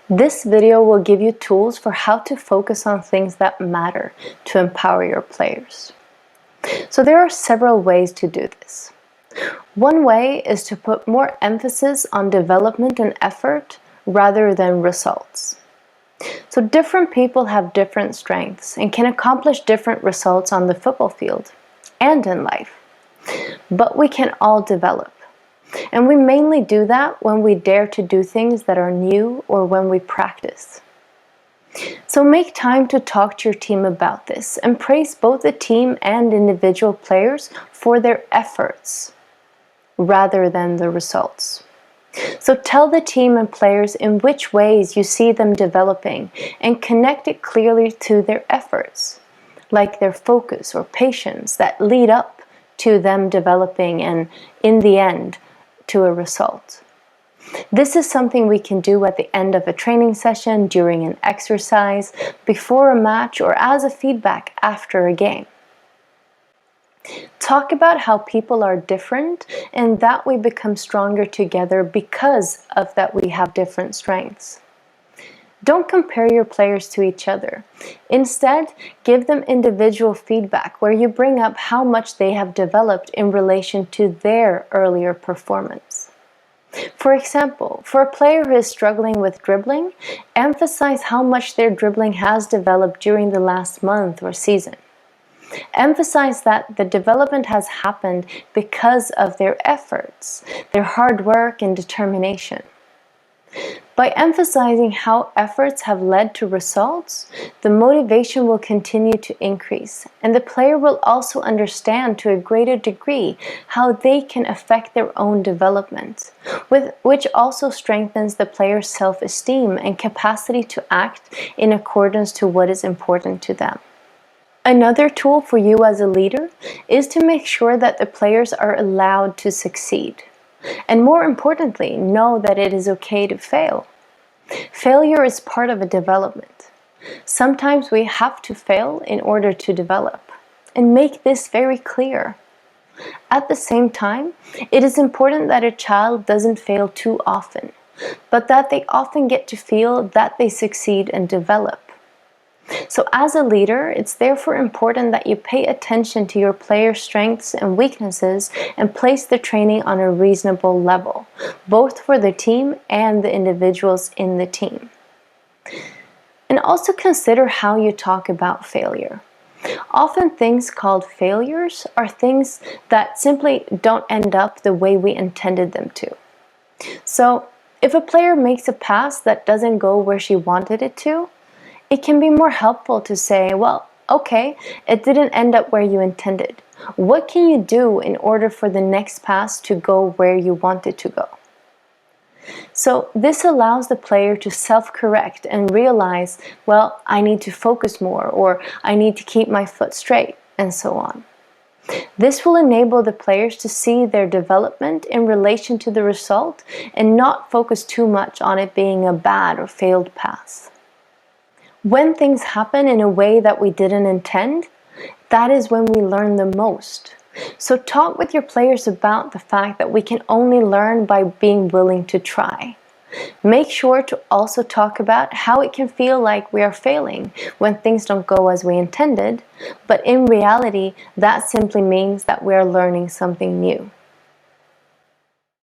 This video will give you tools for how to focus on things that matter to empower your players. So there are several ways to do this. One way is to put more emphasis on development and effort rather than results. So different people have different strengths and can accomplish different results on the football field and in life. But we can all develop. And we mainly do that when we dare to do things that are new or when we practice. So make time to talk to your team about this and praise both the team and individual players for their efforts rather than the results. So tell the team and players in which ways you see them developing and connect it clearly to their efforts, like their focus or patience that lead up to them developing and, in the end, to a result. This is something we can do at the end of a training session, during an exercise, before a match, or as a feedback after a game. Talk about how people are different and that we become stronger together because of that we have different strengths. Don't compare your players to each other. Instead, give them individual feedback where you bring up how much they have developed in relation to their earlier performance. For example, for a player who is struggling with dribbling, emphasize how much their dribbling has developed during the last month or season. Emphasize that the development has happened because of their efforts, their hard work and determination. By emphasizing how efforts have led to results, the motivation will continue to increase, and the player will also understand to a greater degree how they can affect their own development, which also strengthens the player's self-esteem and capacity to act in accordance to what is important to them. Another tool for you as a leader is to make sure that the players are allowed to succeed. And more importantly, know that it is okay to fail. Failure is part of a development. Sometimes we have to fail in order to develop. And make this very clear. At the same time, it is important that a child doesn't fail too often, but that they often get to feel that they succeed and develop. So as a leader, it's therefore important that you pay attention to your players' strengths and weaknesses and place the training on a reasonable level, both for the team and the individuals in the team. And also consider how you talk about failure. Often things called failures are things that simply don't end up the way we intended them to. So if a player makes a pass that doesn't go where she wanted it to, it can be more helpful to say, well, okay, it didn't end up where you intended. What can you do in order for the next pass to go where you want it to go? So this allows the player to self-correct and realize, well, I need to focus more, or I need to keep my foot straight, and so on. This will enable the players to see their development in relation to the result and not focus too much on it being a bad or failed pass. When things happen in a way that we didn't intend, that is when we learn the most. So talk with your players about the fact that we can only learn by being willing to try. Make sure to also talk about how it can feel like we are failing when things don't go as we intended, but in reality, that simply means that we are learning something new.